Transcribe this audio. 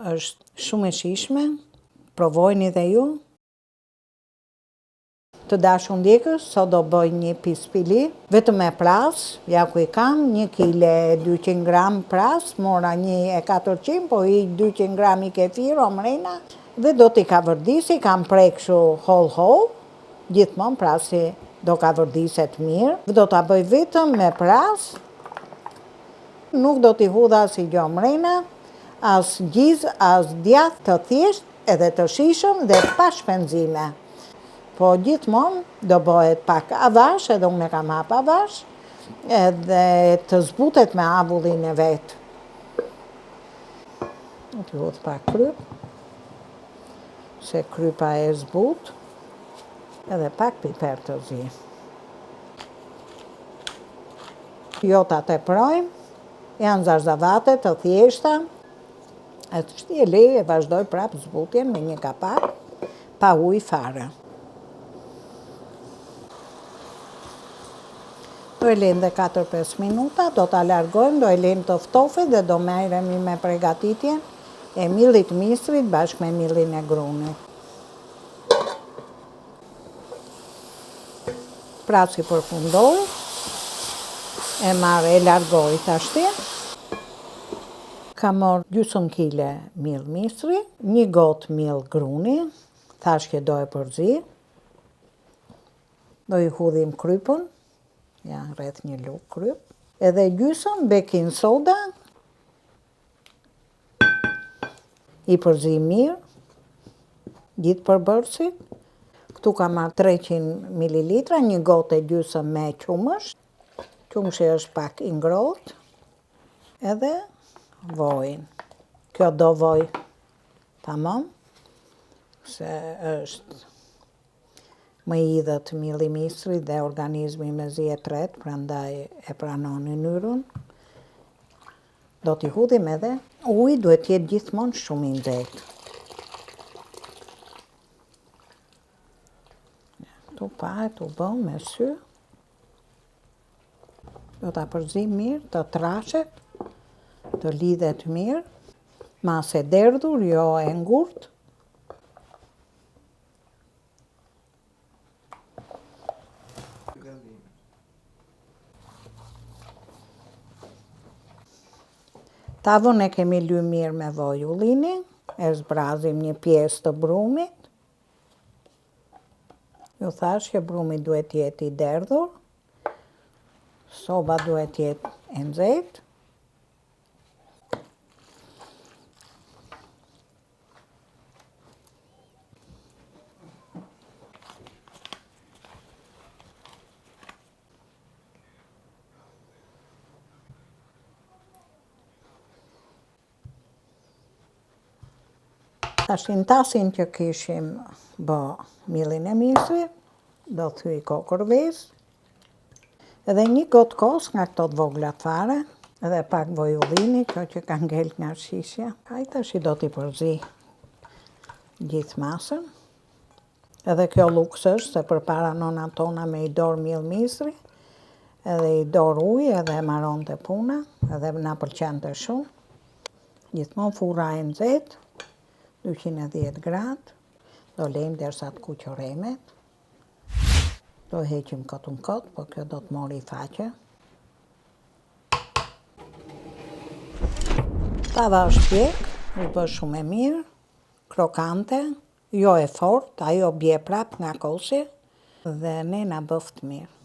Është shumë e shijshme, provojni dhe ju. Të dashur ndjekës, sot do bëj një pispili, vetëm me pras, ja ku I kam, 1 kg 200 gram pras, mora 1,400, po I 200 gram I kefir, omrena, dhe do t'i ka vërdisi, kam prek kështu holl, gjithmonë prasi do ka vërdiset mirë, do t'a bëj vetëm me pras, nuk do t'i hudha si gjë omrena, as gjiz, as djath, të thjesht edhe të shijshëm dhe pa shpenzime. Po gjithmonë do bëhet pak avash, edhe unë e kam hap avash, edhe të zbutet me avullin e vetë. Do t'i hudh pak kryp, se krypa e zbut, edhe pak piper të zi. Jo ta teprojmë, janë zarzavate të thjeshta, e të shtjeli e vazhdoj prapë zbutjen me një kapak, pa ujë fare. Do e lejmë dhe 4-5 minuta, do t'a largojmë, do e lejmë të ftofit dhe do merremi me përgatitjen e millit misrit bashkë me millin e grunit. Prasi përfundoi, e largoj tashti. Kam marrë gjysmë kile mill misri, 1 gotë mill gruni, thash që do e përzi. Do I hudhim krypën, ja rreth 1 lugë kryp, edhe gjysmë baking soda, I përzi mirë, gjithë përbërësit. Këtu kam marrë 300 ml, 1 gotë e gjysmë me qumësht, qumëshi është pak I ngrohtë, edhe vojin. Kjo do voj tamam, se është më I idhët milli misri dhe organizmi me zi e tretë, prandaj e pranon ynyrën. Do t'i hudhim edhe uji, duhet jetë gjithmonë shumë I nxehtë. Tu pa, tu bëm me sy. Do t'a përzim mirë, të trashet, të lidhet mirë, mas e derdhur, jo e ngurtë. Tavën e kemi lye mirë me vaj ullini, e zbrazim 1 pjesë të brumit. Ju thash që brumi duhet jetë I derdhur, soba duhet jetë e nxehtë. Tashtin tasin që kishim bë millin e misrit, do thyj kokër vezë, edhe 1 gotë kos nga këto të voglat fare, edhe pak vaj ullini, kjo që ka ngel nga shishja. Ai tash do t'i përzi gjithë masën. Edhe kjo luks është, se përpara nonat tona me I dorë mill misri, edhe I dorë ujë, edhe e maronte puna, edhe na pëlqente shumë. Gjithmonë furra e nxehtë, 210 gradë, do lejmë derisa të kuqëremet. Do heqim kotën kot, po kjo do të mori faqe. Tava është pjek, u bë shumë e mirë, krokante, jo e fortë, ajo bie prap nga kosi, dhe ne na bëft mirë.